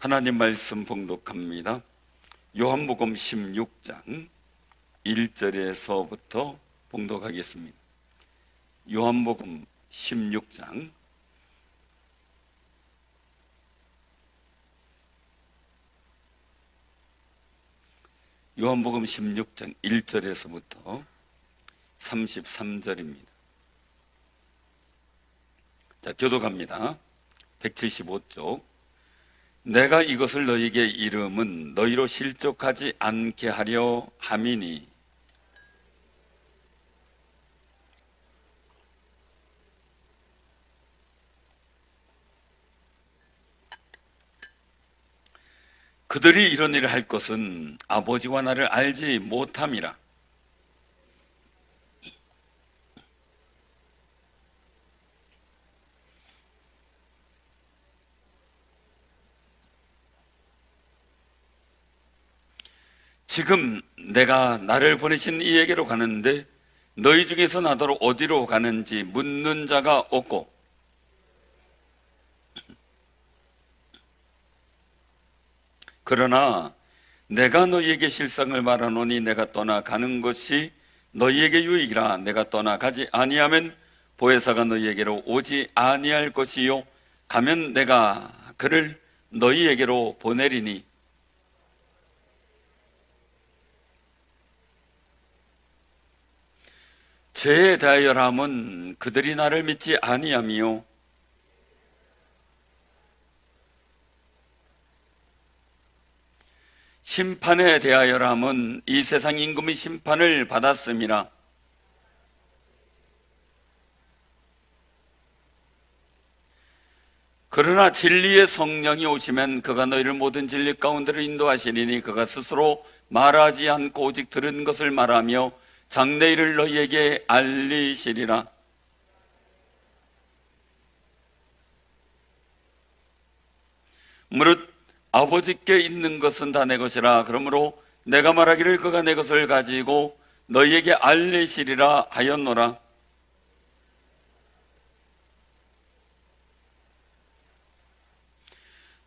하나님 말씀 봉독합니다. 요한복음 16장 1절에서부터 봉독하겠습니다. 요한복음 16장 요한복음 16장 1절에서부터 33절입니다. 자, 교독합니다. 175쪽. 내가 이것을 너희에게 이름은 너희로 실족하지 않게 하려 함이니 그들이 이런 일을 할 것은 아버지와 나를 알지 못함이라. 지금 내가 나를 보내신 이에게로 가는데 너희 중에서 나더러 어디로 가는지 묻는 자가 없고 그러나 내가 너희에게 실상을 말하노니 내가 떠나가는 것이 너희에게 유익이라. 내가 떠나가지 아니하면 보혜사가 너희에게로 오지 아니할 것이요 가면 내가 그를 너희에게로 보내리니 죄에 대하여람은 그들이 나를 믿지 아니하며 심판에 대하여람은 이 세상 임금의 심판을 받았음이라. 그러나 진리의 성령이 오시면 그가 너희를 모든 진리 가운데로 인도하시리니 그가 스스로 말하지 않고 오직 들은 것을 말하며 장래일을 너희에게 알리시리라. 무릇 아버지께 있는 것은 다 내 것이라. 그러므로 내가 말하기를 그가 내 것을 가지고 너희에게 알리시리라 하였노라.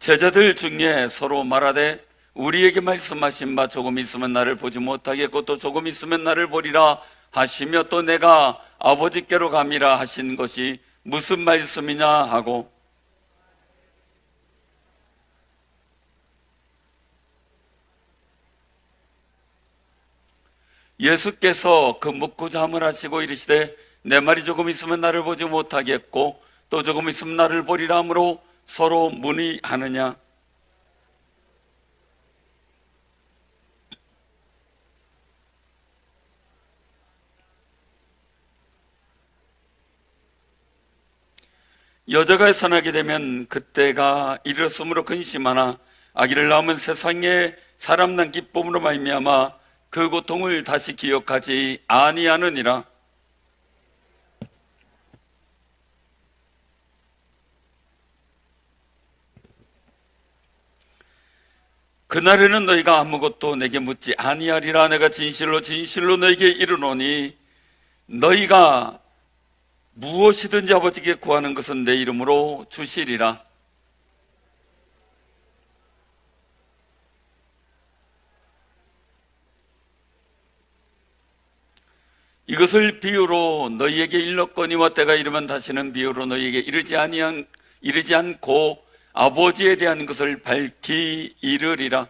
제자들 중에 서로 말하되 우리에게 말씀하신 바 조금 있으면 나를 보지 못하겠고 또 조금 있으면 나를 보리라 하시며 또 내가 아버지께로 감이라 하신 것이 무슨 말씀이냐 하고 예수께서 그 묻고자 함을 하시고 이르시되 내 말이 조금 있으면 나를 보지 못하겠고 또 조금 있으면 나를 보리라 하므로 서로 문의하느냐. 여자가 선하게 되면 그때가 이르렀으므로 근심하나 아기를 낳으면 세상에 사람 난 기쁨으로 말미암아 그 고통을 다시 기억하지 아니하느니라. 그날에는 너희가 아무것도 내게 묻지 아니하리라. 내가 진실로 진실로 너희에게 이르노니 너희가 무엇이든지 아버지께 구하는 것은 내 이름으로 주시리라. 이것을 비유로 너희에게 일렀거니와 때가 이르면 다시는 비유로 너희에게 이르지 않고 아버지에 대한 것을 밝히 이르리라.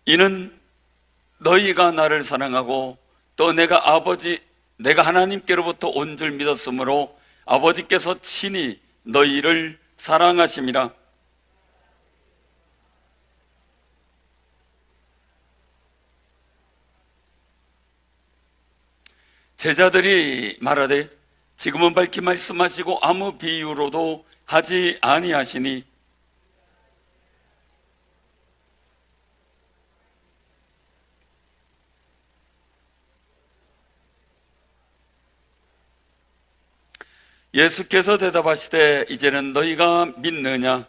이는 너희가 나를 사랑하고 또 내가 하나님께로부터 온 줄 믿었으므로 아버지께서 친히 너희를 사랑하심이라. 제자들이 말하되 지금은 밝히 말씀하시고 아무 비유로도 하지 아니하시니 예수께서 대답하시되 이제는 너희가 믿느냐.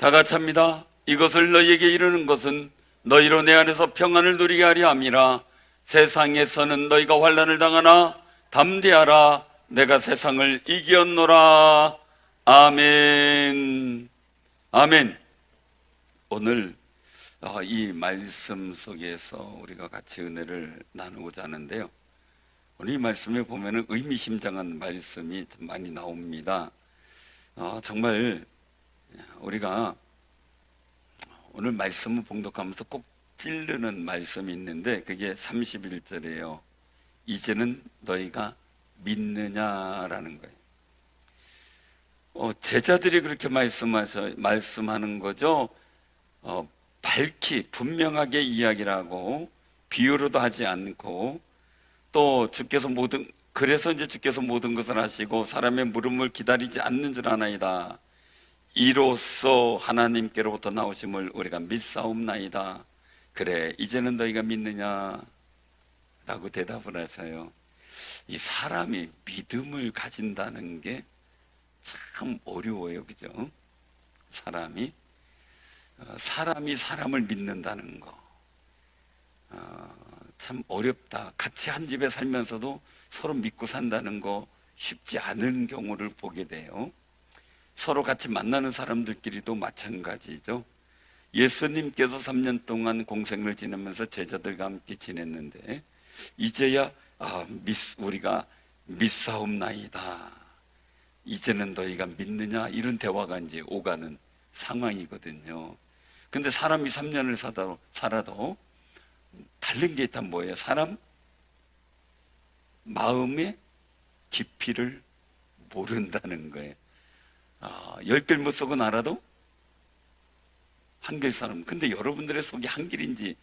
다 같이 합니다. 이것을 너희에게 이르는 것은 너희로 내 안에서 평안을 누리게 하려 함이라. 세상에서는 너희가 환난을 당하나 담대하라. 내가 세상을 이겼노라. 아멘. 아멘. 오늘 이 말씀 속에서 우리가 같이 은혜를 나누고자 하는데요, 오늘 이 말씀에 보면은 의미심장한 말씀이 좀 많이 나옵니다. 정말 우리가 오늘 말씀을 봉독하면서 꼭 찌르는 말씀이 있는데 그게 31절이에요. 이제는 너희가 믿느냐라는 거예요. 제자들이 그렇게 말씀하는 거죠. 밝히 분명하게 이야기를 하고 비유로도 하지 않고, 또 그래서 이제 주께서 모든 것을 하시고 사람의 물음을 기다리지 않는 줄 아나이다. 이로써 하나님께로부터 나오심을 우리가 믿사옵나이다. 그래, 이제는 너희가 믿느냐? 라고 대답을 하셔요. 이 사람이 믿음을 가진다는 게 참 어려워요. 그죠? 사람이 사람을 믿는다는 거 참 어렵다. 같이 한 집에 살면서도 서로 믿고 산다는 거 쉽지 않은 경우를 보게 돼요. 서로 같이 만나는 사람들끼리도 마찬가지죠. 예수님께서 3년 동안 공생을 지내면서 제자들과 함께 지냈는데 이제야 우리가 믿사옵나이다. 이제는 너희가 믿느냐? 이런 대화가 이제 오가는 상황이거든요. 근데 사람이 3년을 살아도 다른 게 있다면 뭐예요? 사람 마음의 깊이를 모른다는 거예요. 10길 못 속은 알아도 한길 사람. 근데 여러분들의 속이 한길인지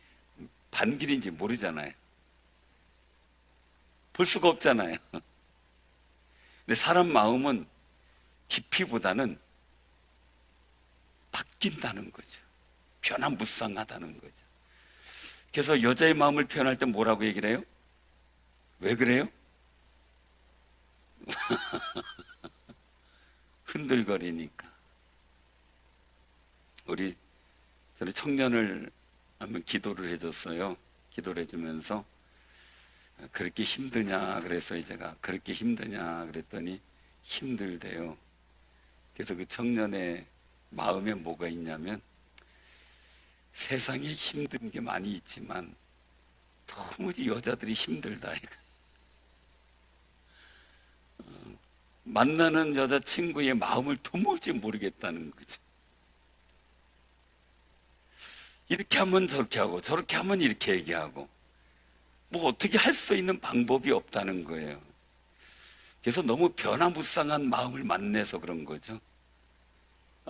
반길인지 모르잖아요. 볼 수가 없잖아요. 근데 사람 마음은 깊이보다는 바뀐다는 거죠. 변화무쌍하다는 거죠. 그래서 여자의 마음을 표현할 때 뭐라고 얘기를 해요? 왜 그래요? 흔들거리니까. 우리 청년을 한번 기도를 해줬어요. 기도를 해주면서 그렇게 힘드냐 그래서 제가 그렇게 힘드냐 그랬더니 힘들대요. 그래서 그 청년의 마음에 뭐가 있냐면 세상에 힘든 게 많이 있지만 도무지 여자들이 힘들다. 만나는 여자친구의 마음을 도무지 모르겠다는 거죠. 이렇게 하면 저렇게 하고 저렇게 하면 이렇게 얘기하고 뭐 어떻게 할 수 있는 방법이 없다는 거예요. 그래서 너무 변화무쌍한 마음을 만나서 그런 거죠.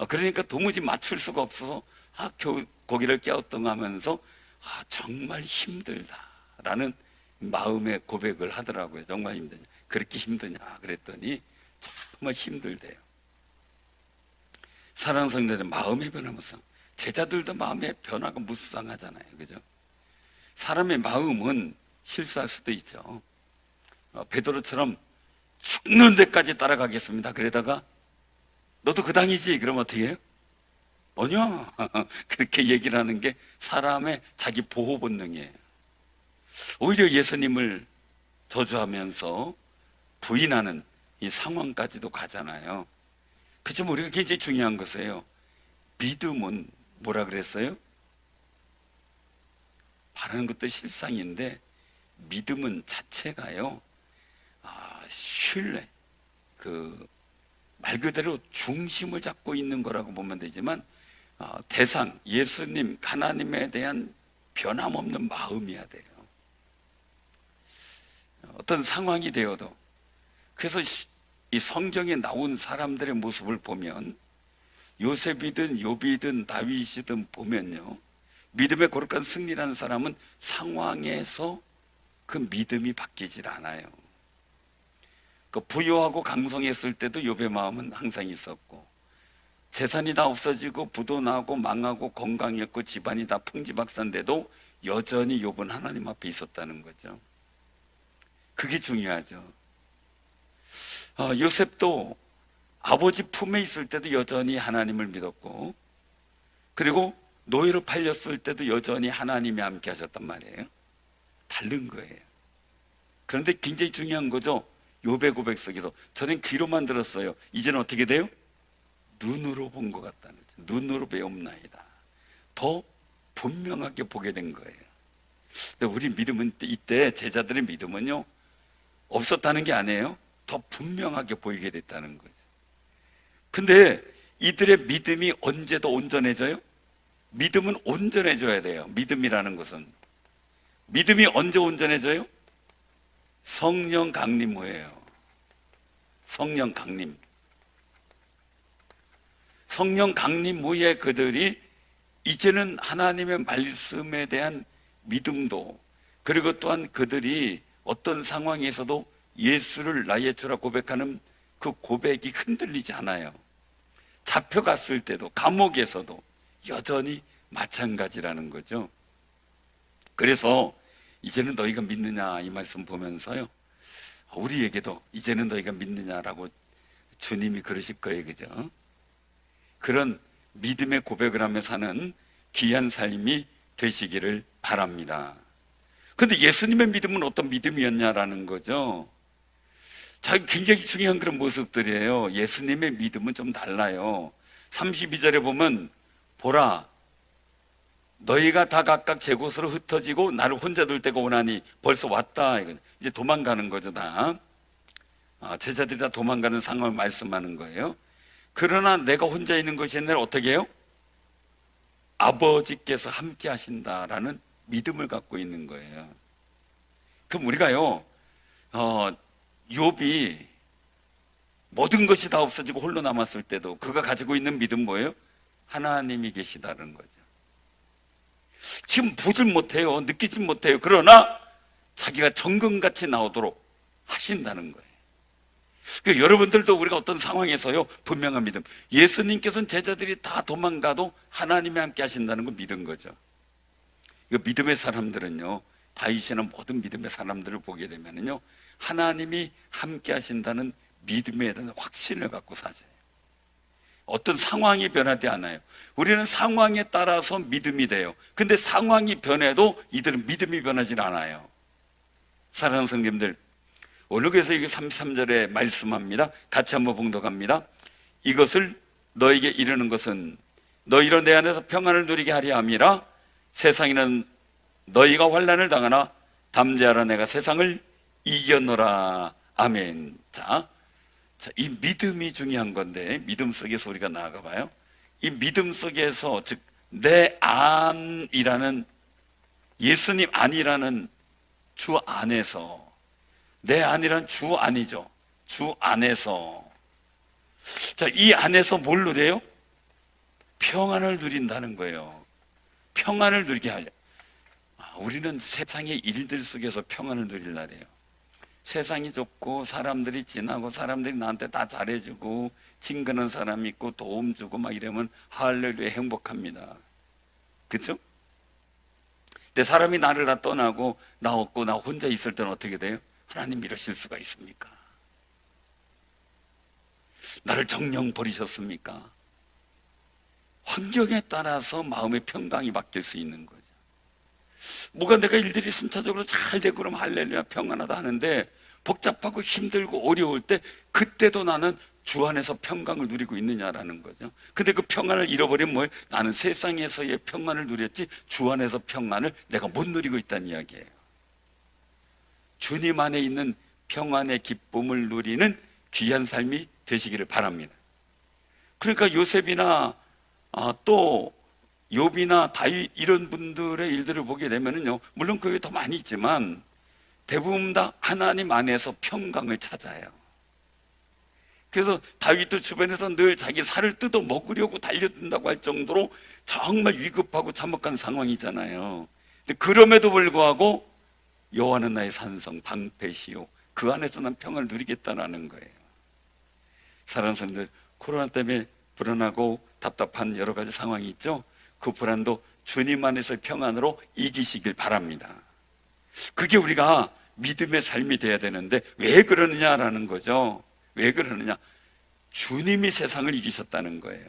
그러니까 도무지 맞출 수가 없어서 고개를 갸우뚱하면서 정말 힘들다라는 마음의 고백을 하더라고요. 정말 힘드냐? 그렇게 힘드냐? 그랬더니 정말 힘들대요. 사랑하는 성도들, 마음의 변화무쌍. 제자들도 마음의 변화가 무쌍하잖아요. 그죠? 사람의 마음은 실수할 수도 있죠. 베드로처럼 죽는 데까지 따라가겠습니다. 그러다가 너도 그 당이지? 그러면 어떻게 해요? 아니야. 그렇게 얘기를 하는 게 사람의 자기 보호 본능이에요. 오히려 예수님을 저주하면서 부인하는 이 상황까지도 가잖아요. 그렇지만 우리가 굉장히 중요한 것이에요. 믿음은 뭐라 그랬어요? 바라는 것도 실상인데 믿음은 자체가요, 신뢰, 말 그대로 중심을 잡고 있는 거라고 보면 되지만 대상, 예수님, 하나님에 대한 변함없는 마음이어야 돼요. 어떤 상황이 되어도. 그래서 이 성경에 나온 사람들의 모습을 보면 요셉이든 욥이든 다윗이든 보면요, 믿음의 거룩한 승리라는 사람은 상황에서 그 믿음이 바뀌질 않아요. 부유하고 강성했을 때도 욥의 마음은 항상 있었고, 재산이 다 없어지고 부도 나고 망하고 건강했고 집안이 다 풍지박산돼도 여전히 욥은 하나님 앞에 있었다는 거죠. 그게 중요하죠. 요셉도 아버지 품에 있을 때도 여전히 하나님을 믿었고, 그리고 노예로 팔렸을 때도 여전히 하나님이 함께 하셨단 말이에요. 다른 거예요. 그런데 굉장히 중요한 거죠. 욥의 고백 속에서 저는 귀로만 들었어요. 이제는 어떻게 돼요? 눈으로 본 것 같다는 거죠. 눈으로 배움나이다. 더 분명하게 보게 된 거예요. 근데 우리 믿음은 이때 제자들의 믿음은요, 없었다는 게 아니에요. 더 분명하게 보이게 됐다는 거죠. 근데 이들의 믿음이 언제 더 온전해져요? 믿음은 온전해져야 돼요. 믿음이라는 것은. 믿음이 언제 온전해져요? 성령 강림 후예요. 성령 강림. 성령 강림 후에 그들이 이제는 하나님의 말씀에 대한 믿음도, 그리고 또한 그들이 어떤 상황에서도 예수를 나의 주라 고백하는 그 고백이 흔들리지 않아요. 잡혀갔을 때도, 감옥에서도 여전히 마찬가지라는 거죠. 그래서 이제는 너희가 믿느냐 이 말씀 보면서요, 우리에게도 이제는 너희가 믿느냐라고 주님이 그러실 거예요. 그죠? 그런 믿음의 고백을 하며 사는 귀한 삶이 되시기를 바랍니다. 그런데 예수님의 믿음은 어떤 믿음이었냐라는 거죠. 자, 굉장히 중요한 그런 모습들이에요. 예수님의 믿음은 좀 달라요. 32절에 보면 보라, 너희가 다 각각 제 곳으로 흩어지고 나를 혼자 둘 때가 오나니 벌써 왔다. 이제 도망가는 거죠. 다 제자들이 다 도망가는 상황을 말씀하는 거예요. 그러나 내가 혼자 있는 것이 아니라 어떻게 해요? 아버지께서 함께 하신다라는 믿음을 갖고 있는 거예요. 그럼 우리가요, 욥이 모든 것이 다 없어지고 홀로 남았을 때도 그가 가지고 있는 믿음 뭐예요? 하나님이 계시다는 거죠. 지금 보질 못해요. 느끼질 못해요. 그러나 자기가 정금같이 나오도록 하신다는 거예요. 그러니까 여러분들도 우리가 어떤 상황에서요, 분명한 믿음. 예수님께서는 제자들이 다 도망가도 하나님이 함께 하신다는 걸 믿은 거죠. 이 믿음의 사람들은요, 다윗이나 모든 믿음의 사람들을 보게 되면은요, 하나님이 함께 하신다는 믿음에 대한 확신을 갖고 사세요. 어떤 상황이 변하지 않아요. 우리는 상황에 따라서 믿음이 돼요. 근데 상황이 변해도 이들은 믿음이 변하지 않아요. 사랑하는 성도님들, 오늘 그래서 이게 33절에 말씀합니다. 같이 한번 봉독합니다. 이것을 너에게 이르는 것은 너희로 내 안에서 평안을 누리게 하려 함이라. 세상에는 너희가 환난을 당하나 담대하라, 내가 세상을 이겨노라. 아멘. 자, 이 믿음이 중요한 건데, 믿음 속에서 우리가 나아가 봐요. 이 믿음 속에서, 즉 내 안이라는, 예수님 안이라는 주 안에서, 내 안이란 주 안이죠. 주 안에서, 자, 이 안에서 뭘 누려요? 평안을 누린다는 거예요. 평안을 누리게 하려. 우리는 세상의 일들 속에서 평안을 누릴 날이에요. 세상이 좋고 사람들이 진하고 사람들이 나한테 다 잘해주고 친근한 사람 있고 도움 주고 막 이러면 할렐루야 행복합니다. 그렇죠? 근데 사람이 나를 다 떠나고 나 없고 나 혼자 있을 때는 어떻게 돼요? 하나님 이러실 수가 있습니까? 나를 정녕 버리셨습니까? 환경에 따라서 마음의 평강이 바뀔 수 있는 거죠. 뭐가 내가 일들이 순차적으로 잘 되고 그러면 할렐루야 평안하다 하는데, 복잡하고 힘들고 어려울 때 그때도 나는 주 안에서 평강을 누리고 있느냐라는 거죠. 근데 그 평안을 잃어버리면 뭐예요? 나는 세상에서의 평안을 누렸지 주 안에서 평안을 내가 못 누리고 있다는 이야기예요. 주님 안에 있는 평안의 기쁨을 누리는 귀한 삶이 되시기를 바랍니다. 그러니까 요셉이나 또 욥이나 다윗 이런 분들의 일들을 보게 되면은요, 물론 그 외에 더 많이 있지만 대부분 다 하나님 안에서 평강을 찾아요. 그래서 다윗도 주변에서 늘 자기 살을 뜯어 먹으려고 달려든다고 할 정도로 정말 위급하고 참혹한 상황이잖아요. 근데 그럼에도 불구하고 여호와는 나의 산성 방패시요, 그 안에서 난 평안을 누리겠다라는 거예요. 사랑하는 사람들, 코로나 때문에 불안하고 답답한 여러 가지 상황이 있죠. 그 불안도 주님 안에서의 평안으로 이기시길 바랍니다. 그게 우리가 믿음의 삶이 돼야 되는데 왜 그러느냐라는 거죠. 왜 그러느냐? 주님이 세상을 이기셨다는 거예요.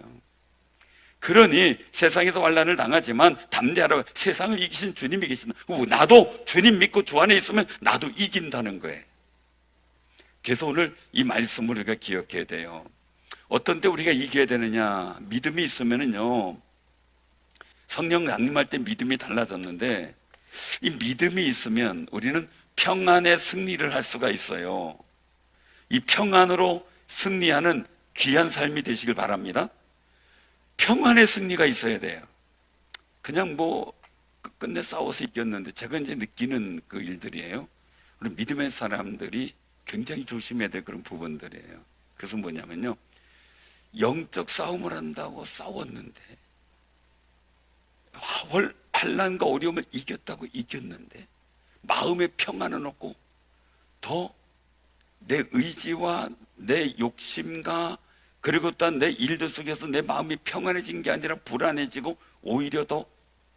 그러니 세상에서 환난을 당하지만 담대하라. 세상을 이기신 주님이 계신다. 나도 주님 믿고 주 안에 있으면 나도 이긴다는 거예요. 그래서 오늘 이 말씀을 우리가 기억해야 돼요. 어떤 때 우리가 이겨야 되느냐? 믿음이 있으면은요, 성령 강림할 때 믿음이 달라졌는데, 이 믿음이 있으면 우리는 평안의 승리를 할 수가 있어요. 이 평안으로 승리하는 귀한 삶이 되시길 바랍니다. 평안의 승리가 있어야 돼요. 그냥 뭐 끝내 싸워서 이겼는데, 제가 이제 느끼는 그 일들이에요. 우리 믿음의 사람들이 굉장히 조심해야 될 그런 부분들이에요. 그것은 뭐냐면요, 영적 싸움을 한다고 싸웠는데, 환난과 어려움을 이겼다고 이겼는데 마음의 평안은 없고 더 내 의지와 내 욕심과 그리고 또한 내 일들 속에서 내 마음이 평안해진 게 아니라 불안해지고 오히려 더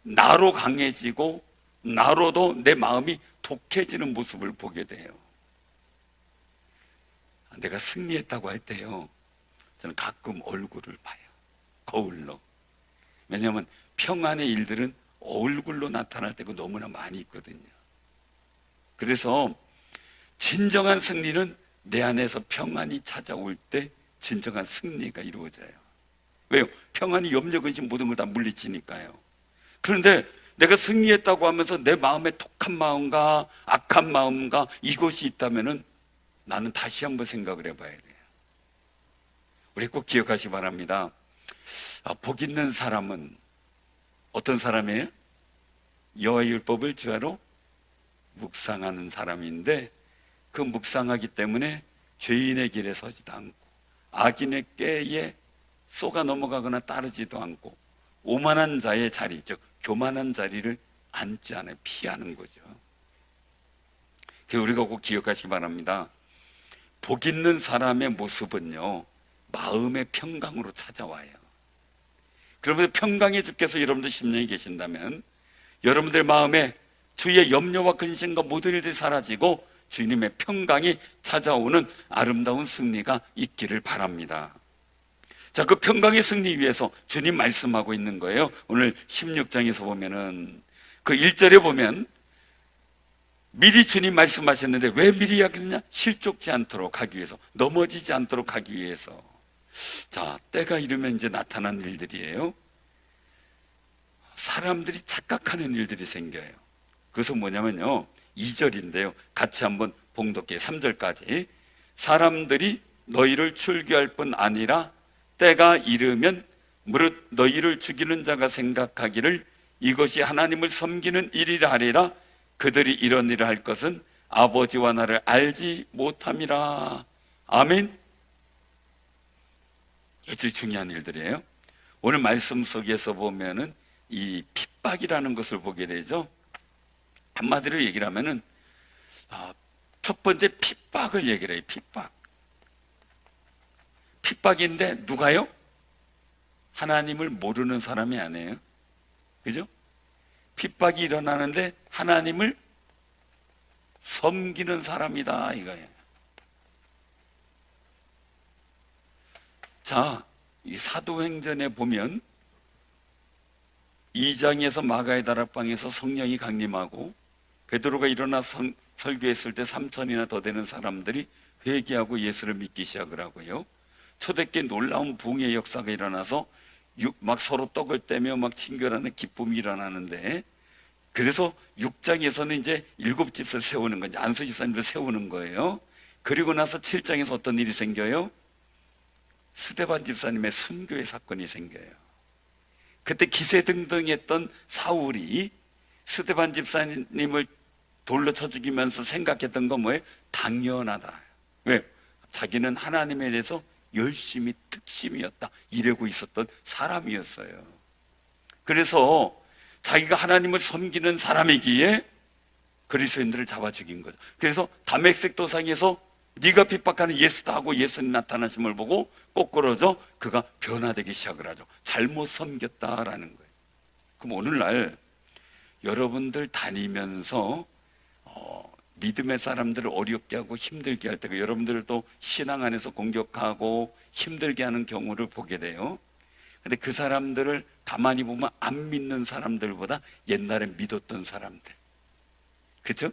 나로 강해지고 나로도 내 마음이 독해지는 모습을 보게 돼요. 내가 승리했다고 할 때요, 저는 가끔 얼굴을 봐요. 거울로. 왜냐하면 평안의 일들은 얼굴로 나타날 때가 너무나 많이 있거든요. 그래서 진정한 승리는 내 안에서 평안이 찾아올 때 진정한 승리가 이루어져요. 왜요? 평안이 염려, 근심 모든 걸 다 물리치니까요. 그런데 내가 승리했다고 하면서 내 마음에 독한 마음과 악한 마음과 이것이 있다면은 나는 다시 한번 생각을 해봐야 돼요. 우리 꼭 기억하시기 바랍니다. 복 있는 사람은 어떤 사람이에요? 여호와의 율법을 주야로 묵상하는 사람인데, 그 묵상하기 때문에 죄인의 길에 서지도 않고 악인의 꾀에 쏘가 넘어가거나 따르지도 않고 오만한 자의 자리, 즉 교만한 자리를 앉지 않아요. 피하는 거죠. 그래서 우리가 꼭 기억하시기 바랍니다. 복 있는 사람의 모습은요, 마음의 평강으로 찾아와요. 그러면 평강의 주께서 여러분들 심령에 계신다면 여러분들 마음에 주의 염려와 근심과 모든 일들이 사라지고 주님의 평강이 찾아오는 아름다운 승리가 있기를 바랍니다. 자, 그 평강의 승리 위해서 주님 말씀하고 있는 거예요. 오늘 16장에서 보면은 그 1절에 보면 미리 주님 말씀하셨는데, 왜 미리 하겠느냐? 실족지 않도록 하기 위해서, 넘어지지 않도록 하기 위해서. 자, 때가 이르면 이제 나타난 일들이에요. 사람들이 착각하는 일들이 생겨요. 그것은 뭐냐면요, 2절인데요 같이 한번 봉독해. 3절까지. 사람들이 너희를 출교할 뿐 아니라 때가 이르면 무릇 너희를 죽이는 자가 생각하기를 이것이 하나님을 섬기는 일이라 하리라. 그들이 이런 일을 할 것은 아버지와 나를 알지 못함이라. 아멘. 아주 중요한 일들이에요. 오늘 말씀 속에서 보면은 이 핍박이라는 것을 보게 되죠. 한마디로 얘기를 하면은 첫 번째 핍박을 얘기를 해요. 핍박인데 누가요? 하나님을 모르는 사람이 아니에요. 그죠? 핍박이 일어나는데 하나님을 섬기는 사람이다 이거예요. 자, 이 사도행전에 보면 2장에서 마가의 다락방에서 성령이 강림하고 베드로가 일어나 설교했을 때 3,000이나 더 되는 사람들이 회개하고 예수를 믿기 시작을 하고요. 초대교회 놀라운 부흥의 역사가 일어나서 막 서로 떡을 떼며 막 친결하는 기쁨이 일어나는데, 그래서 6장에서는 이제 7집사를 세우는 거죠. 안수 집사님을 세우는 거예요. 그리고 나서 7장에서 어떤 일이 생겨요? 스데반 집사님의 순교의 사건이 생겨요. 그때 기세등등했던 사울이 스데반 집사님을 돌로 쳐 죽이면서 생각했던 건 뭐예요? 당연하다. 왜? 자기는 하나님에 대해서 열심히 특심이었다 이러고 있었던 사람이었어요. 그래서 자기가 하나님을 섬기는 사람이기에 그리스도인들을 잡아 죽인 거죠. 그래서 다메섹 도상에서 네가 핍박하는 예수다 하고 예수님 나타나심을 보고 꼬꾸러져 그가 변화되기 시작을 하죠. 잘못 섬겼다라는 거예요. 그럼 오늘날 여러분들 다니면서 믿음의 사람들을 어렵게 하고 힘들게 할 때가, 여러분들을 또 신앙 안에서 공격하고 힘들게 하는 경우를 보게 돼요. 근데 그 사람들을 가만히 보면 안 믿는 사람들보다 옛날에 믿었던 사람들, 그죠?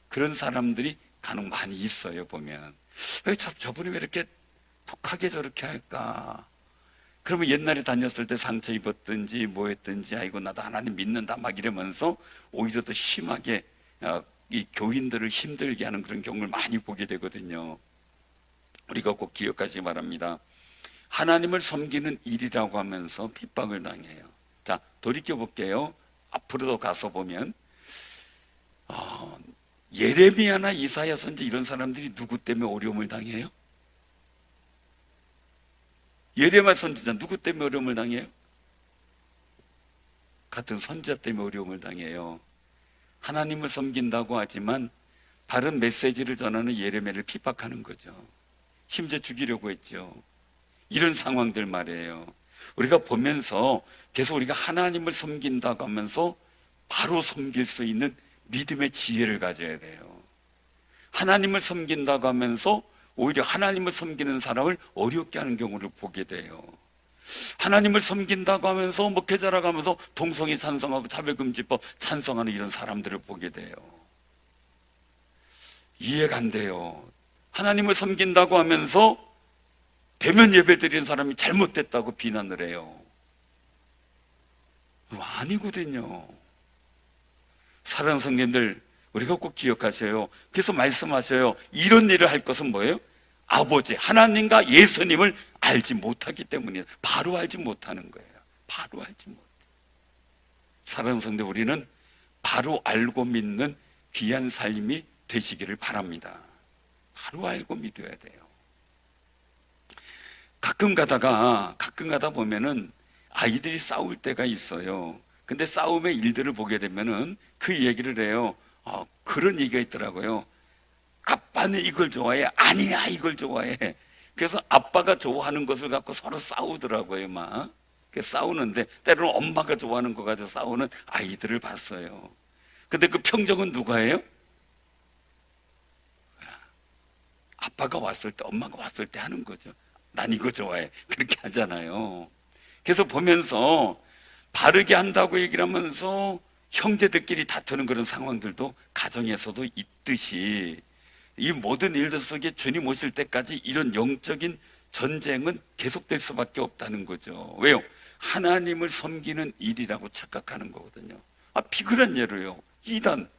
그런 사람들이 간혹 많이 있어요. 보면 저분이 왜 이렇게 독하게 저렇게 할까? 그러면 옛날에 다녔을 때 상처 입었든지 뭐 했든지 아이고 나도 하나님 믿는다 막 이러면서 오히려 더 심하게 이 교인들을 힘들게 하는 그런 경우를 많이 보게 되거든요. 우리가 꼭 기억하시기 바랍니다. 하나님을 섬기는 일이라고 하면서 핍박을 당해요. 자, 돌이켜 볼게요. 앞으로도 가서 보면 예레미야나 이사야 선지 이런 사람들이 누구 때문에 어려움을 당해요? 예레미야 선지자 누구 때문에 어려움을 당해요? 같은 선지자 때문에 어려움을 당해요. 하나님을 섬긴다고 하지만 다른 메시지를 전하는 예레미야를 핍박하는 거죠. 심지어 죽이려고 했죠. 이런 상황들 말이에요. 우리가 보면서 계속 우리가 하나님을 섬긴다고 하면서 바로 섬길 수 있는 믿음의 지혜를 가져야 돼요. 하나님을 섬긴다고 하면서 오히려 하나님을 섬기는 사람을 어렵게 하는 경우를 보게 돼요. 하나님을 섬긴다고 하면서 목회자라고 동성애 찬성하고 차별금지법 찬성하는 이런 사람들을 보게 돼요. 이해가 안 돼요. 하나님을 섬긴다고 하면서 대면 예배 드리는 사람이 잘못됐다고 비난을 해요. 아니거든요. 사랑하는 성도님들, 우리가 꼭 기억하셔요. 그래서 말씀하셔요. 이런 일을 할 것은 뭐예요? 아버지 하나님과 예수님을 알지 못하기 때문이에요. 바로 알지 못하는 거예요. 바로 알지 못해요. 사랑하는 성도, 우리는 바로 알고 믿는 귀한 삶이 되시기를 바랍니다. 바로 알고 믿어야 돼요. 가끔 가다 보면은 아이들이 싸울 때가 있어요. 근데 싸움의 일들을 보게 되면은 그 얘기를 해요. 그런 얘기가 있더라고요. 아빠는 이걸 좋아해. 아니야, 이걸 좋아해. 그래서 아빠가 좋아하는 것을 갖고 서로 싸우더라고요, 막. 싸우는데 때로는 엄마가 좋아하는 거 가지고 싸우는 아이들을 봤어요. 근데 그 평정은 누가 해요? 아빠가 왔을 때, 엄마가 왔을 때 하는 거죠. 난 이거 좋아해. 그렇게 하잖아요. 그래서 보면서 바르게 한다고 얘기를 하면서 형제들끼리 다투는 그런 상황들도 가정에서도 있듯이 이 모든 일들 속에 주님 오실 때까지 이런 영적인 전쟁은 계속될 수밖에 없다는 거죠. 왜요? 하나님을 섬기는 일이라고 착각하는 거거든요. 비굴한 예로요. 이단.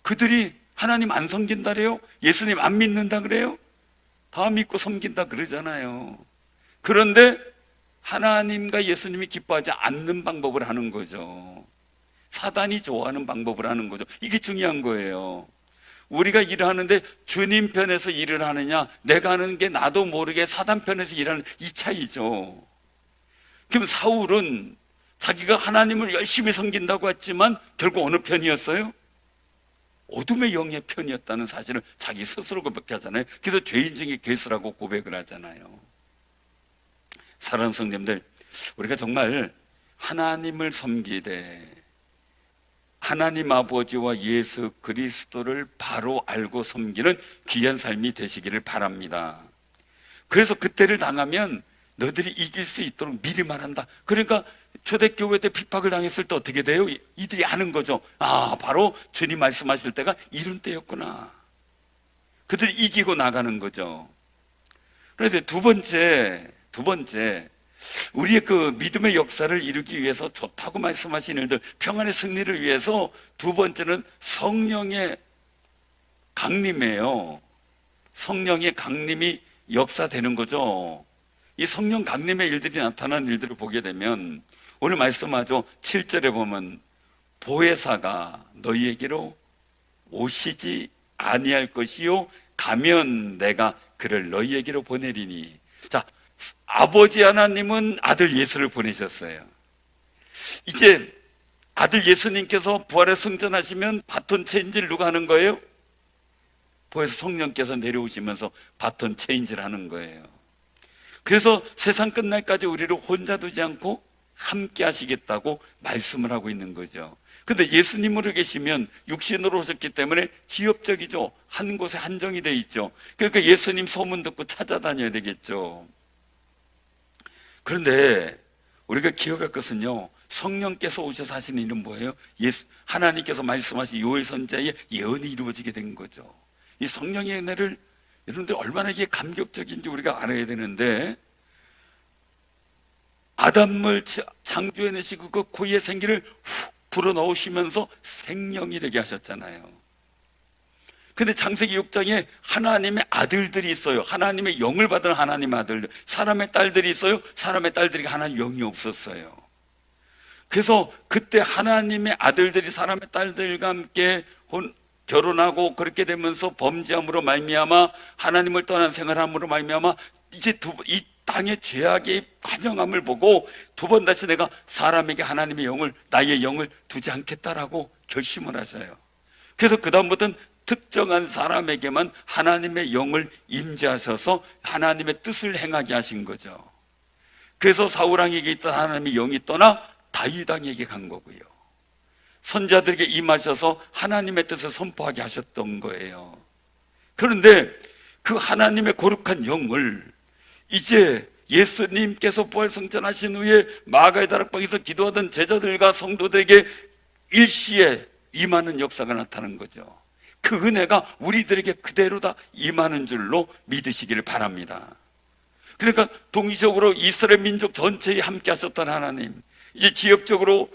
그들이 하나님 안 섬긴다래요? 예수님 안 믿는다 그래요? 다 믿고 섬긴다 그러잖아요. 그런데 하나님과 예수님이 기뻐하지 않는 방법을 하는 거죠. 사단이 좋아하는 방법을 하는 거죠. 이게 중요한 거예요. 우리가 일을 하는데 주님 편에서 일을 하느냐, 내가 하는 게 나도 모르게 사단 편에서 일하는 이 차이죠. 그럼 사울은 자기가 하나님을 열심히 섬긴다고 했지만 결국 어느 편이었어요? 어둠의 영의 편이었다는 사실을 자기 스스로 고백하잖아요. 그래서 죄인중에 괴수라고 고백을 하잖아요. 사랑하는 성도님들, 우리가 정말 하나님을 섬기되 하나님 아버지와 예수 그리스도를 바로 알고 섬기는 귀한 삶이 되시기를 바랍니다. 그래서 그때를 당하면 너희들이 이길 수 있도록 미리 말한다. 그러니까 초대교회 때 핍박을 당했을 때 어떻게 돼요? 이들이 아는 거죠. 바로 주님 말씀하실 때가 이런 때였구나. 그들이 이기고 나가는 거죠. 그런데 두 번째 우리의 그 믿음의 역사를 이루기 위해서 좋다고 말씀하신 일들, 평안의 승리를 위해서 두 번째는 성령의 강림이에요. 성령의 강림이 역사되는 거죠. 이 성령 강림의 일들이 나타난 일들을 보게 되면 오늘 말씀하죠. 7절에 보면 보혜사가 너희에게로 오시지 아니할 것이요 가면 내가 그를 너희에게로 보내리니. 자, 아버지 하나님은 아들 예수를 보내셨어요. 이제 아들 예수님께서 부활의 승천하시면 바톤 체인지를 누가 하는 거예요? 보혜사 성령께서 내려오시면서 바톤 체인지를 하는 거예요. 그래서 세상 끝날까지 우리를 혼자 두지 않고 함께 하시겠다고 말씀을 하고 있는 거죠. 근데 예수님으로 계시면 육신으로 오셨기 때문에 지역적이죠. 한 곳에 한정이 돼 있죠. 그러니까 예수님 소문 듣고 찾아다녀야 되겠죠. 그런데 우리가 기억할 것은요, 성령께서 오셔서 하시는 일은 뭐예요? 하나님께서 말씀하신 요엘 선지자의 예언이 이루어지게 된 거죠. 이 성령의 은혜를 여러분들 얼마나 이게 감격적인지 우리가 알아야 되는데, 아담을 창조해내시고 그 고유의 생기를 훅 불어넣으시면서 생명이 되게 하셨잖아요. 근데 창세기 6장에 하나님의 아들들이 있어요. 하나님의 영을 받은 하나님의 아들들. 사람의 딸들이 있어요. 사람의 딸들이 하나님 영이 없었어요. 그래서 그때 하나님의 아들들이 사람의 딸들과 함께 결혼하고 그렇게 되면서 범죄함으로 말미암아 하나님을 떠난 생활함으로 말미암아 이제 이 땅의 죄악의 관영함을 보고 두 번 다시 내가 사람에게 하나님의 영을, 나의 영을 두지 않겠다라고 결심을 하셔요. 그래서 그 다음부터는 특정한 사람에게만 하나님의 영을 임재하셔서 하나님의 뜻을 행하게 하신 거죠. 그래서 사울왕에게 있던 하나님의 영이 떠나 다윗왕에게 간 거고요. 선지자들에게 임하셔서 하나님의 뜻을 선포하게 하셨던 거예요. 그런데 그 하나님의 거룩한 영을 이제 예수님께서 부활승천하신 후에 마가의 다락방에서 기도하던 제자들과 성도들에게 일시에 임하는 역사가 나타난 거죠. 그 은혜가 우리들에게 그대로 다 임하는 줄로 믿으시기를 바랍니다. 그러니까 동시적으로 이스라엘 민족 전체에 함께 하셨던 하나님, 이제 지역적으로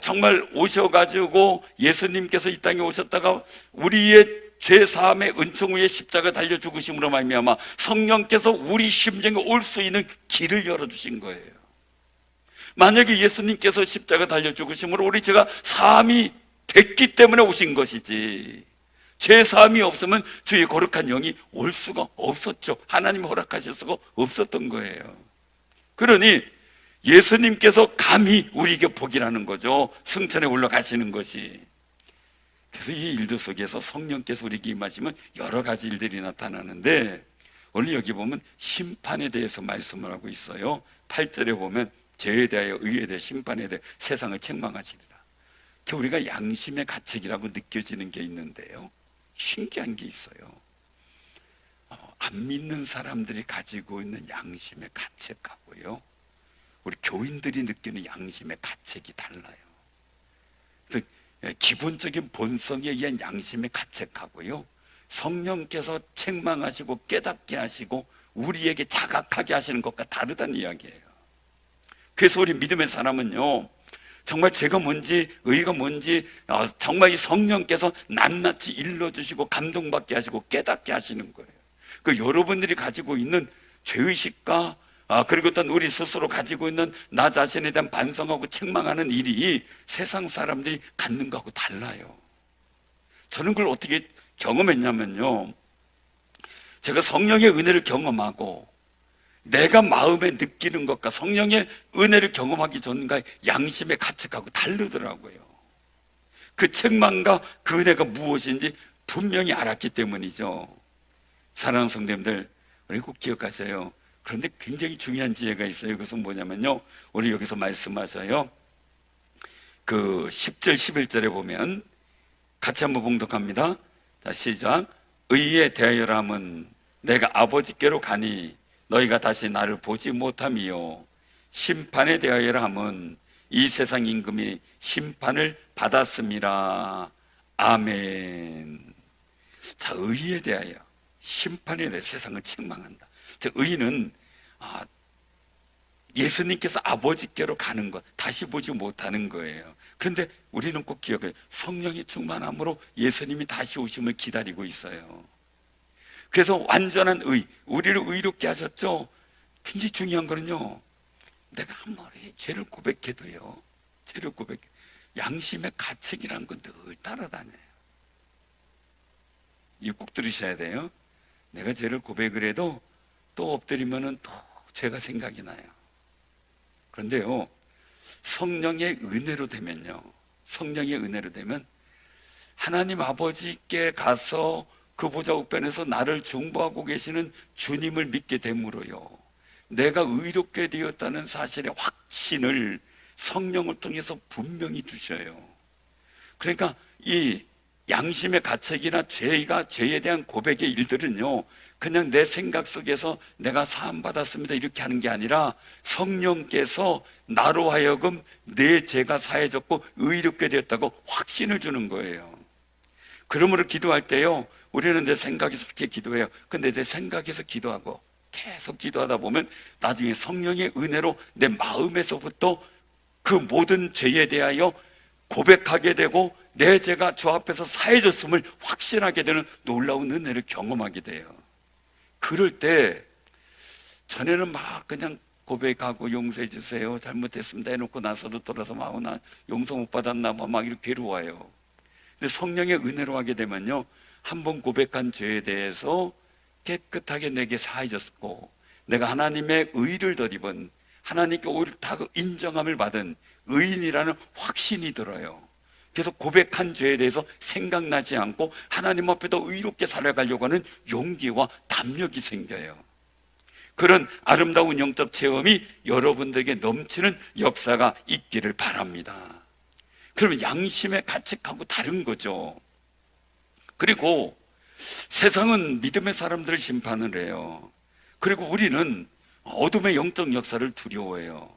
정말 오셔가지고 예수님께서 이 땅에 오셨다가 우리의 죄 사함의 은총 위에 십자가 달려 죽으심으로 말미암아 성령께서 우리 심정에 올 수 있는 길을 열어주신 거예요. 만약에 예수님께서 십자가 달려 죽으심으로 우리 죄가 사함이 됐기 때문에 오신 것이지, 죄 사함이 없으면 주의 거룩한 영이 올 수가 없었죠. 하나님 허락하실 수가 없었던 거예요. 그러니 예수님께서 감히 우리에게 복이라는 거죠. 승천에 올라가시는 것이. 그래서 이 일들 속에서 성령께서 우리에게 임하시면 여러 가지 일들이 나타나는데, 오늘 여기 보면 심판에 대해서 말씀을 하고 있어요. 8절에 보면 죄에 대하여 의에 대해 심판에 대해 세상을 책망하시리라. 우리가 양심의 가책이라고 느껴지는 게 있는데요, 신기한 게 있어요. 안 믿는 사람들이 가지고 있는 양심의 가책하고요, 우리 교인들이 느끼는 양심의 가책이 달라요. 그래서 기본적인 본성에 의한 양심의 가책하고요, 성령께서 책망하시고 깨닫게 하시고 우리에게 자각하게 하시는 것과 다르다는 이야기예요. 그래서 우리 믿음의 사람은요, 정말 죄가 뭔지 의가 뭔지 정말 이 성령께서 낱낱이 일러주시고 감동받게 하시고 깨닫게 하시는 거예요. 그 여러분들이 가지고 있는 죄의식과 그리고 또 우리 스스로 가지고 있는 나 자신에 대한 반성하고 책망하는 일이 세상 사람들이 갖는 것하고 달라요. 저는 그걸 어떻게 경험했냐면요, 제가 성령의 은혜를 경험하고 내가 마음에 느끼는 것과 성령의 은혜를 경험하기 전과 양심의 가책하고 다르더라고요. 그 책망과 그 은혜가 무엇인지 분명히 알았기 때문이죠. 사랑하는 성도님들, 우리 꼭 기억하세요. 그런데 굉장히 중요한 지혜가 있어요. 그것은 뭐냐면요, 우리 여기서 말씀하셔요. 그 10절 11절에 보면 같이 한번 봉독합니다. 자, 시작. 의에 대하여라 함은 내가 아버지께로 가니 너희가 다시 나를 보지 못함이요, 심판에 대하여라 함은 이 세상 임금이 심판을 받았음이라. 아멘. 자, 의에 대하여, 심판에 대해 세상을 책망한다. 즉, 의는 예수님께서 아버지께로 가는 것, 다시 보지 못하는 거예요. 그런데 우리는 꼭 기억해요. 성령의 충만함으로 예수님이 다시 오심을 기다리고 있어요. 그래서 완전한 의, 우리를 의롭게 하셨죠. 굉장히 중요한 거는요, 내가 아무리 죄를 고백해도요, 죄를 고백, 양심의 가책이라는 건 늘 따라다녀요. 이거 꼭 들으셔야 돼요. 내가 죄를 고백을 해도 또 엎드리면은 또 죄가 생각이 나요. 그런데요, 성령의 은혜로 되면요, 성령의 은혜로 되면 하나님 아버지께 가서 그 보좌 우편에서 나를 중보하고 계시는 주님을 믿게 됨으로요, 내가 의롭게 되었다는 사실의 확신을 성령을 통해서 분명히 주셔요. 그러니까 이 양심의 가책이나 죄에 대한 고백의 일들은요, 그냥 내 생각 속에서 내가 사함 받았습니다 이렇게 하는 게 아니라 성령께서 나로 하여금 내 죄가 사해졌고 의롭게 되었다고 확신을 주는 거예요. 그러므로 기도할 때요, 우리는 내 생각에서 이렇게 기도해요. 근데 내 생각에서 기도하고 계속 기도하다 보면 나중에 성령의 은혜로 내 마음에서부터 그 모든 죄에 대하여 고백하게 되고 내 죄가 주 앞에서 사해졌음을 확신하게 되는 놀라운 은혜를 경험하게 돼요. 그럴 때 전에는 막 그냥 고백하고 용서해 주세요, 잘못했습니다 해놓고 나서도 돌아서 나 용서 못 받았나 봐 막 이렇게 괴로워요. 근데 성령의 은혜로 하게 되면요, 한번 고백한 죄에 대해서 깨끗하게 내게 사해졌고 내가 하나님의 의를 덧입은, 하나님께 오히려 다 인정함을 받은 의인이라는 확신이 들어요. 그래서 고백한 죄에 대해서 생각나지 않고 하나님 앞에 더 의롭게 살아가려고 하는 용기와 담력이 생겨요. 그런 아름다운 영적 체험이 여러분들에게 넘치는 역사가 있기를 바랍니다. 그러면 양심의 가책하고 다른 거죠. 그리고 세상은 믿음의 사람들을 심판을 해요. 그리고 우리는 어둠의 영적 역사를 두려워해요.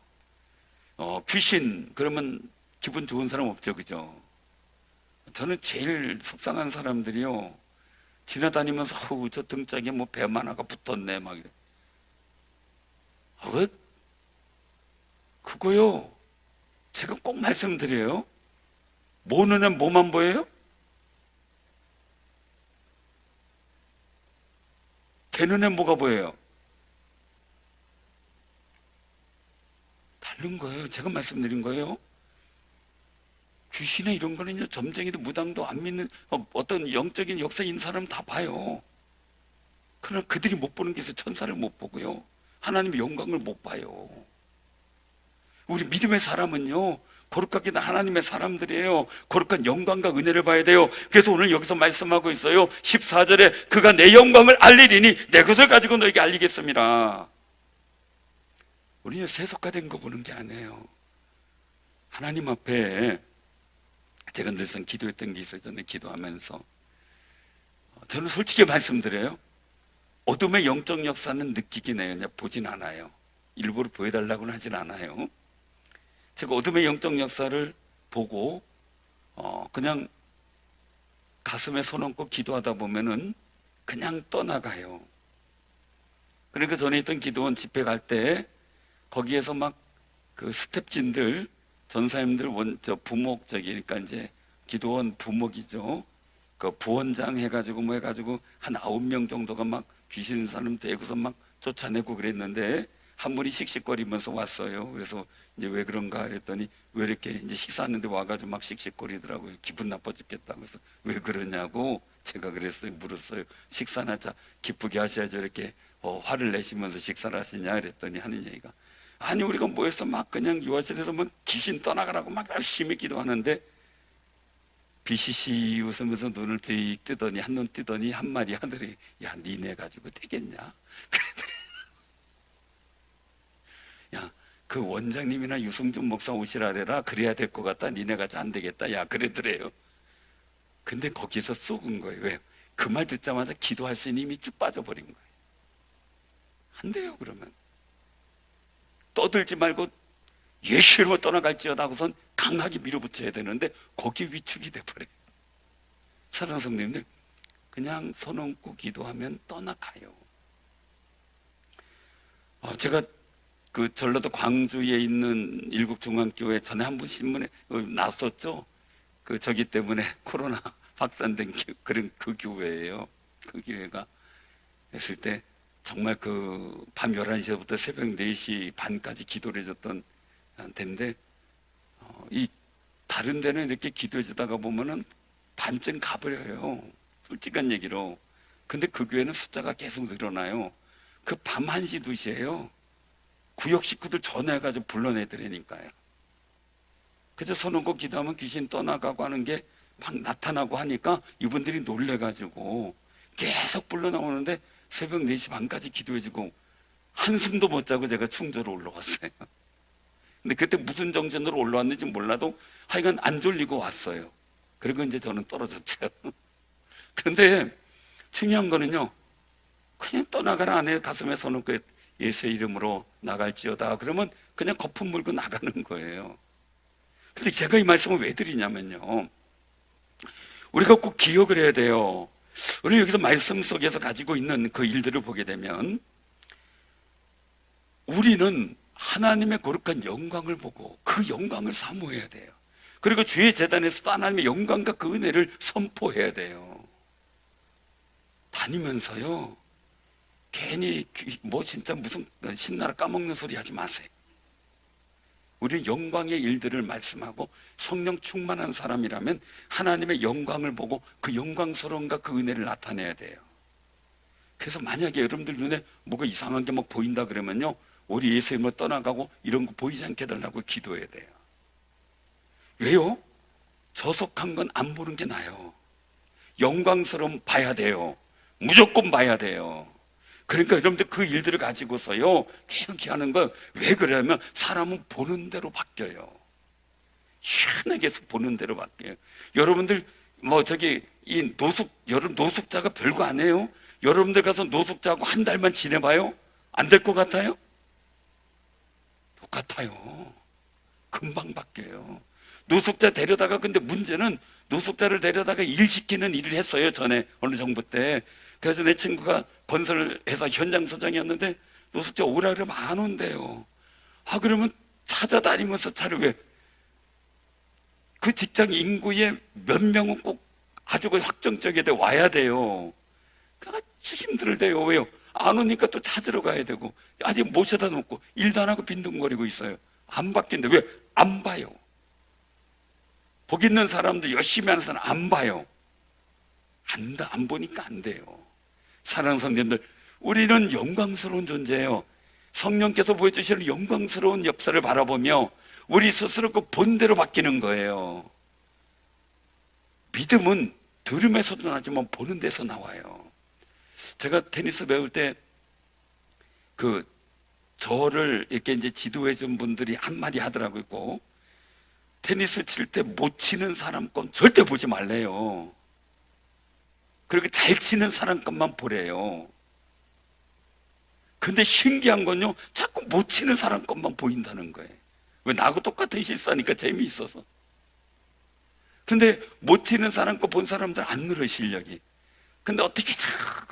귀신 그러면 기분 좋은 사람 없죠, 그죠? 저는 제일 속상한 사람들이요, 지나다니면서 저 등짝에 뭐 뱀 하나가 붙었네 막 이래. 왜? 그거요, 제가 꼭 말씀드려요. 뭐 눈에 뭐만 보여요? 걔 눈에 뭐가 보여요? 다른 거예요. 제가 말씀드린 거예요. 귀신이나 이런 거는요, 점쟁이도 무당도 안 믿는 어떤 영적인 역사인 사람 다 봐요. 그러나 그들이 못 보는 게 있어요. 천사를 못 보고요, 하나님의 영광을 못 봐요. 우리 믿음의 사람은요, 거룩하게 하나님의 사람들이에요. 거룩한 영광과 은혜를 봐야 돼요. 그래서 오늘 여기서 말씀하고 있어요. 14절에 그가 내 영광을 알리리니 내 것을 가지고 너에게 알리겠습니다. 우리는 세속화된 거 보는 게 아니에요. 하나님 앞에 제가 늘상 기도했던 게 있어요. 저는 기도하면서 저는 솔직히 말씀드려요. 어둠의 영적 역사는 느끼긴 해요. 그냥 보진 않아요. 일부러 보여달라고는 하진 않아요. 제가 어둠의 영적 역사를 보고 그냥 가슴에 손 얹고 기도하다 보면은 그냥 떠나가요. 그러니까 전에 있던 기도원 집회 갈 때 거기에서 막 그 스텝진들, 전사님들 부목적이니까 이제 기도원 부목이죠. 그 부원장 해가지고 뭐 해가지고 한 9명 정도가 막 귀신 사람 대고서 막 쫓아내고 그랬는데 한 분이 씩씩거리면서 왔어요. 그래서 이제 왜 그런가 그랬더니 왜 이렇게 이제 식사하는데 와가지고 막 씩씩거리더라고요. 기분 나빠 죽겠다. 그래서 왜 그러냐고 제가 그랬어요. 물었어요. 식사나 자 기쁘게 하셔야죠. 이렇게 화를 내시면서 식사를 하시냐 그랬더니 하는 얘기가, 아니 우리가 모여서 막 그냥 요아실에서 막 귀신 떠나가라고 막 열심히 기도하는데 비시시 웃으면서 눈을 띄 뜨더니 한눈 뜨더니 한마디 하더니 야 니네 가지고 되겠냐 그러더래. 야 그 원장님이나 유승준 목사 오시라래라 그래야 될 것 같다. 니네 가지고 안 되겠다. 야 그러더래요. 근데 거기서 쏘은 거예요. 왜? 그 말 듣자마자 기도할 수 있는 힘이 쭉 빠져버린 거예요. 안 돼요. 그러면 떠들지 말고 예수로 떠나갈지어다 하고선 강하게 밀어붙여야 되는데 거기 위축이 돼버려요. 사랑하는 성도님들, 그냥 손 얹고 기도하면 떠나가요. 제가 그 전라도 광주에 있는 일국중앙교회 전에 한 번 신문에 났었죠. 그 저기 때문에 코로나 확산된 그런 그 교회예요. 그 교회가 했을 때 정말 그 밤 11시부터 새벽 4시 반까지 기도를 해줬던 데인데 이 다른 데는 이렇게 기도해 주다가 보면은 반쯤 가버려요. 솔직한 얘기로. 근데 그 교회는 숫자가 계속 늘어나요. 그 밤 1시, 2시에요. 구역 식구들 전화해가지고 불러내드리니까요. 그래서 손 얹고 기도하면 귀신 떠나가고 하는 게 막 나타나고 하니까 이분들이 놀래가지고 계속 불러나오는데 새벽 4시 반까지 기도해주고 한숨도 못 자고 제가 충주로 올라왔어요. 근데 그때 무슨 정신으로 올라왔는지 몰라도 하여간 안 졸리고 왔어요. 그리고 이제 저는 떨어졌죠. 그런데 중요한 거는요, 그냥 떠나가라, 아내 가슴에 손을 그 예수의 이름으로 나갈지어다. 그러면 그냥 거품 물고 나가는 거예요. 근데 제가 이 말씀을 왜 드리냐면요, 우리가 꼭 기억을 해야 돼요. 우리 여기서 말씀 속에서 가지고 있는 그 일들을 보게 되면 우리는 하나님의 거룩한 영광을 보고 그 영광을 사모해야 돼요. 그리고 주의 제단에서도 하나님의 영광과 그 은혜를 선포해야 돼요. 다니면서요, 괜히 뭐 진짜 무슨 신나라 까먹는 소리 하지 마세요. 우리는 영광의 일들을 말씀하고 성령 충만한 사람이라면 하나님의 영광을 보고 그 영광스러움과 그 은혜를 나타내야 돼요. 그래서 만약에 여러분들 눈에 뭐가 이상한 게 막 보인다 그러면요, 우리 예수님을 떠나가고 이런 거 보이지 않게 해달라고 기도해야 돼요. 왜요? 저속한 건 안 보는 게 나아요. 영광스러움 봐야 돼요. 무조건 봐야 돼요. 그러니까 여러분들 그 일들을 가지고서요 계속 하는 거 왜 그러냐면 사람은 보는 대로 바뀌어요. 희한하게 보는 대로 바뀌어요. 여러분들 뭐 저기 이 여러분 노숙자가 별거 안 해요. 여러분들 가서 노숙자하고 한 달만 지내봐요. 안 될 것 같아요? 똑같아요. 금방 바뀌어요. 노숙자 데려다가, 근데 문제는 노숙자를 데려다가 일 시키는 일을 했어요, 전에 어느 정부 때. 그래서 내 친구가 건설회사 현장 소장이었는데 노숙자 오라 그러면 안 온대요. 그러면 찾아다니면서 차를 왜? 그 직장 인구의 몇 명은 꼭 아주 확정적이게 와야 돼요. 아주 힘들대요. 왜요? 안 오니까 또 찾으러 가야 되고, 아직 모셔다 놓고 일도 안 하고 빈둥거리고 있어요. 안 바뀐대. 왜? 안 봐요. 복 있는 사람들, 열심히 하는 사람 안 봐요. 안 보니까 안 돼요. 사랑하는 성도님들, 우리는 영광스러운 존재예요. 성령께서 보여주시는 영광스러운 역사를 바라보며 우리 스스로 그 본대로 바뀌는 거예요. 믿음은 들음에서도 나지만 보는 데서 나와요. 제가 테니스 배울 때 저를 이렇게 이제 지도해 준 분들이 한마디 하더라고요. 꼭 테니스 칠 때 못 치는 사람 건 절대 보지 말래요. 그리고 잘 치는 사람 것만 보래요. 근데 신기한 건요, 자꾸 못 치는 사람 것만 보인다는 거예요. 왜? 나하고 똑같은 실수하니까 재미있어서. 근데 못 치는 사람 거 본 사람들 안 늘어요, 실력이. 근데 어떻게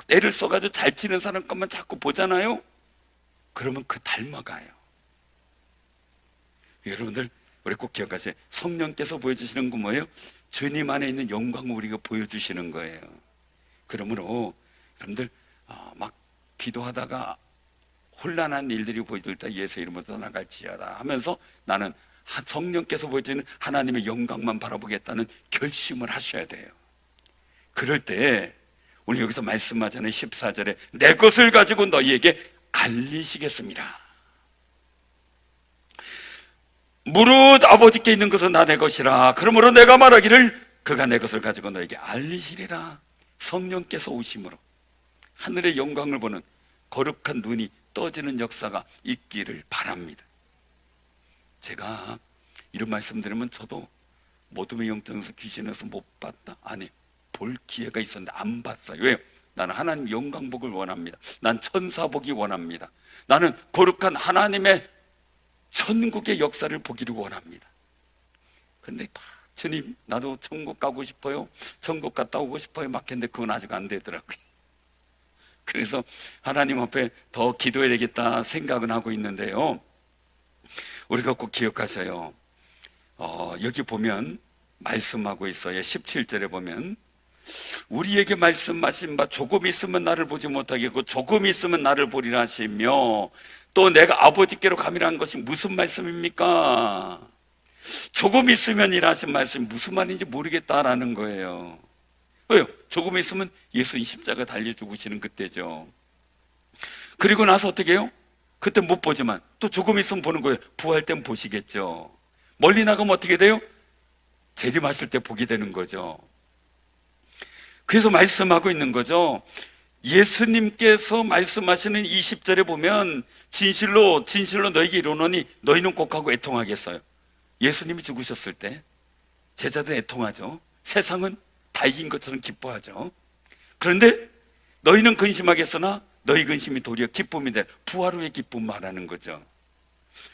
애를 써가지고 잘 치는 사람 것만 자꾸 보잖아요? 그러면 그 닮아가요. 여러분들, 우리 꼭 기억하세요. 성령께서 보여주시는 건 뭐예요? 주님 안에 있는 영광을 우리가 보여주시는 거예요. 그러므로 여러분들 막 기도하다가 혼란한 일들이 보일 때 예수 이름으로 떠나갈지어다 하면서 나는 성령께서 보여주는 하나님의 영광만 바라보겠다는 결심을 하셔야 돼요. 그럴 때 오늘 여기서 말씀하잖아요. 14절에 내 것을 가지고 너희에게 알리시겠습니다. 무릇 아버지께 있는 것은 다 내 것이라. 그러므로 내가 말하기를 그가 내 것을 가지고 너에게 알리시리라. 성령께서 오심으로 하늘의 영광을 보는 거룩한 눈이 떠지는 역사가 있기를 바랍니다. 제가 이런 말씀 드리면 저도 모둠의 영장에서 귀신에서 못 봤다? 아니, 볼 기회가 있었는데 안 봤어요. 왜요? 나는 하나님 영광 복을 원합니다. 난 천사 복이 원합니다. 나는 거룩한 하나님의 천국의 역사를 보기를 원합니다. 그런데 주님, 나도 천국 가고 싶어요. 천국 갔다 오고 싶어요. 막 했는데 그건 아직 안 되더라고요. 그래서 하나님 앞에 더 기도해야 되겠다 생각은 하고 있는데요. 우리가 꼭 기억하세요. 여기 보면 말씀하고 있어요. 17절에 보면 우리에게 말씀하신 바 조금 있으면 나를 보지 못하겠고 조금 있으면 나를 보리라 하시며, 또 내가 아버지께로 가미라는 것이 무슨 말씀입니까? 조금 있으면 이라신 말씀이 무슨 말인지 모르겠다라는 거예요. 왜요? 조금 있으면 예수님 십자가 달려 죽으시는 그때죠. 그리고 나서 어떻게 해요? 그때 못 보지만 또 조금 있으면 보는 거예요. 부활 땐 보시겠죠. 멀리 나가면 어떻게 돼요? 재림하실 때 보게 되는 거죠. 그래서 말씀하고 있는 거죠. 예수님께서 말씀하시는 20절에 보면 진실로 너에게 이르노니 너희는 꼭 하고 애통하겠어요. 예수님이 죽으셨을 때 제자들 애통하죠. 세상은 다 이긴 것처럼 기뻐하죠. 그런데 너희는 근심하겠으나 너희 근심이 도리어 기쁨이 돼. 부활 후의 기쁨 말하는 거죠.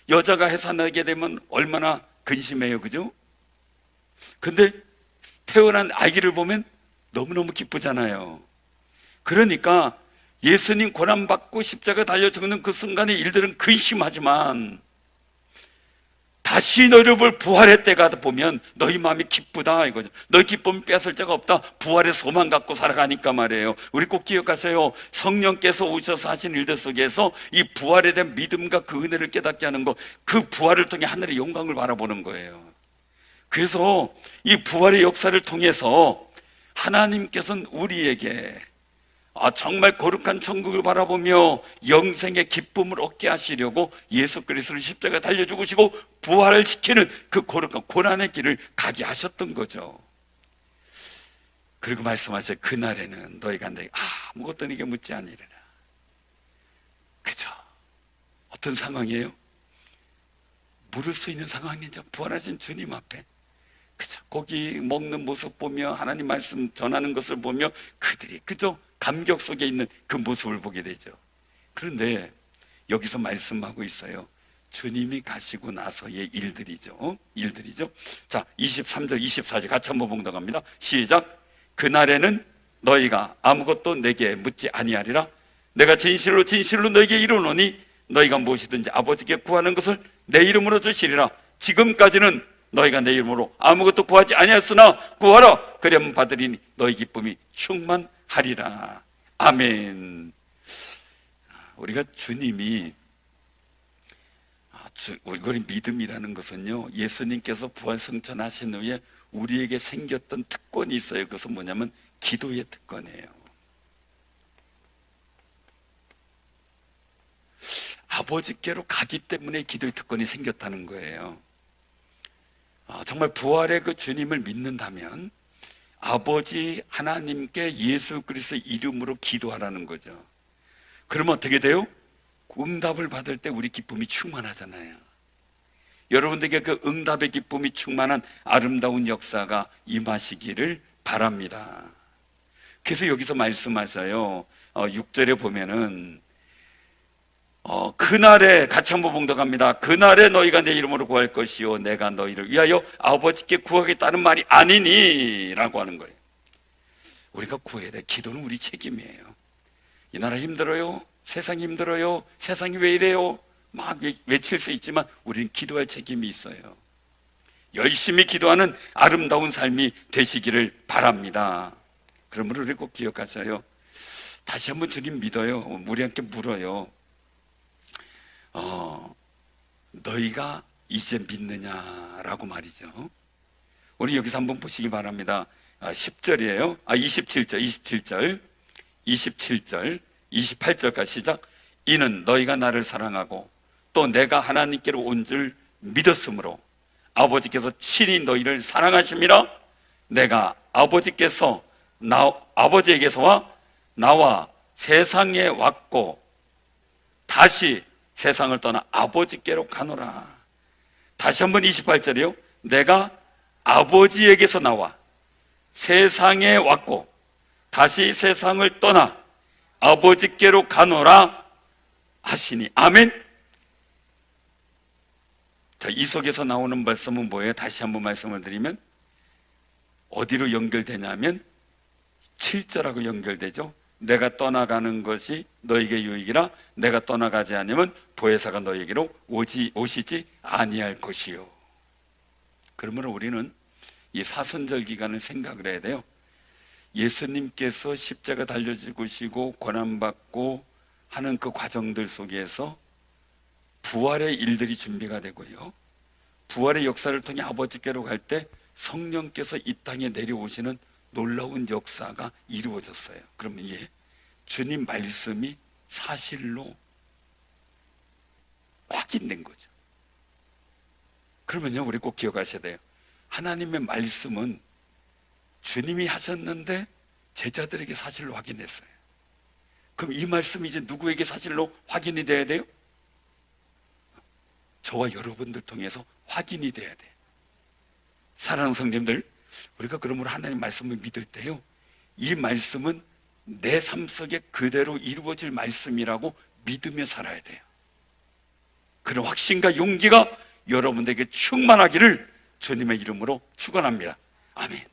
여자가 해산하게 되면 얼마나 근심해요, 그죠? 근데 태어난 아기를 보면 너무너무 기쁘잖아요. 그러니까 예수님 고난받고 십자가 달려 죽는 그 순간의 일들은 근심하지만 다시 너희를 볼 부활의 때가 보면 너희 마음이 기쁘다 이거죠. 너희 기쁨 뺏을 자가 없다. 부활의 소망 갖고 살아가니까 말이에요. 우리 꼭 기억하세요. 성령께서 오셔서 하신 일들 속에서 이 부활에 대한 믿음과 그 은혜를 깨닫게 하는 것, 그 부활을 통해 하늘의 영광을 바라보는 거예요. 그래서 이 부활의 역사를 통해서 하나님께서는 우리에게 정말 거룩한 천국을 바라보며 영생의 기쁨을 얻게 하시려고 예수 그리스도를 십자가에 달려 죽으시고 부활을 시키는 그 거룩한 고난의 길을 가게 하셨던 거죠. 그리고 말씀하세요. 그날에는 너희가 내게 아무것도 네게 묻지 아니하리라. 그죠? 어떤 상황이에요? 물을 수 있는 상황이죠. 부활하신 주님 앞에. 그죠? 고기 먹는 모습 보며 하나님 말씀 전하는 것을 보며 그들이 그죠? 감격 속에 있는 그 모습을 보게 되죠. 그런데 여기서 말씀하고 있어요. 주님이 가시고 나서의 일들이죠. 자, 23절 24절 같이 한번 봉독합니다. 시작. 그날에는 너희가 아무것도 내게 묻지 아니하리라. 내가 진실로 진실로 너희에게 이르노니 너희가 무엇이든지 아버지께 구하는 것을 내 이름으로 주시리라. 지금까지는 너희가 내 이름으로 아무것도 구하지 아니하였으나 구하라. 그리하면 받으리니 너희 기쁨이 충만하리라. 아멘. 우리가 주님이 우리 믿음이라는 것은요, 예수님께서 부활 승천하신 후에 우리에게 생겼던 특권이 있어요. 그것은 뭐냐면 기도의 특권이에요. 아버지께로 가기 때문에 기도의 특권이 생겼다는 거예요. 정말 부활의 그 주님을 믿는다면 아버지 하나님께 예수 그리스도의 이름으로 기도하라는 거죠. 그러면 어떻게 돼요? 응답을 받을 때 우리 기쁨이 충만하잖아요. 여러분들에게 그 응답의 기쁨이 충만한 아름다운 역사가 임하시기를 바랍니다. 그래서 여기서 말씀하셔요. 6절에 보면은 그날에 같이 한번 봉독합니다. 그날에 너희가 내 이름으로 구할 것이요 내가 너희를 위하여 아버지께 구하겠다는 말이 아니니 라고 하는 거예요. 우리가 구해야 돼. 기도는 우리 책임이에요. 이 나라 힘들어요. 세상이 힘들어요. 세상이 왜 이래요? 막 외칠 수 있지만 우리는 기도할 책임이 있어요. 열심히 기도하는 아름다운 삶이 되시기를 바랍니다. 그러므로 우리 꼭 기억하셔요. 다시 한번 주님 믿어요. 우리한테 물어요. 너희가 이제 믿느냐라고 말이죠. 우리 여기서 한번 보시기 바랍니다. 10절이에요. 27절, 28절까지 시작. 이는 너희가 나를 사랑하고 또 내가 하나님께로 온 줄 믿었으므로 아버지께서 친히 너희를 사랑하심이라. 내가 아버지에게서와 나와 세상에 왔고 다시 세상을 떠나 아버지께로 가노라. 다시 한번 28절이요. 내가 아버지에게서 나와 세상에 왔고 다시 세상을 떠나 아버지께로 가노라 하시니. 아멘. 자, 이 속에서 나오는 말씀은 뭐예요? 다시 한번 말씀을 드리면 어디로 연결되냐면 7절하고 연결되죠. 내가 떠나가는 것이 너에게 유익이라. 내가 떠나가지 않으면 보혜사가 너에게로 오시지 아니할 것이요. 그러므로 우리는 이 사순절 기간을 생각을 해야 돼요. 예수님께서 십자가 달려 죽으시고 고난받고 하는 그 과정들 속에서 부활의 일들이 준비가 되고요, 부활의 역사를 통해 아버지께로 갈 때 성령께서 이 땅에 내려오시는 놀라운 역사가 이루어졌어요. 그러면 이게 주님 말씀이 사실로 확인된 거죠. 그러면요, 우리 꼭 기억하셔야 돼요. 하나님의 말씀은 주님이 하셨는데 제자들에게 사실로 확인했어요. 그럼 이 말씀이 이제 누구에게 사실로 확인이 돼야 돼요? 저와 여러분들 통해서 확인이 돼야 돼요. 사랑하는 성도님들, 우리가 그러므로 하나님 말씀을 믿을 때요, 이 말씀은 내 삶 속에 그대로 이루어질 말씀이라고 믿으며 살아야 돼요. 그런 확신과 용기가 여러분에게 충만하기를 주님의 이름으로 축원합니다. 아멘.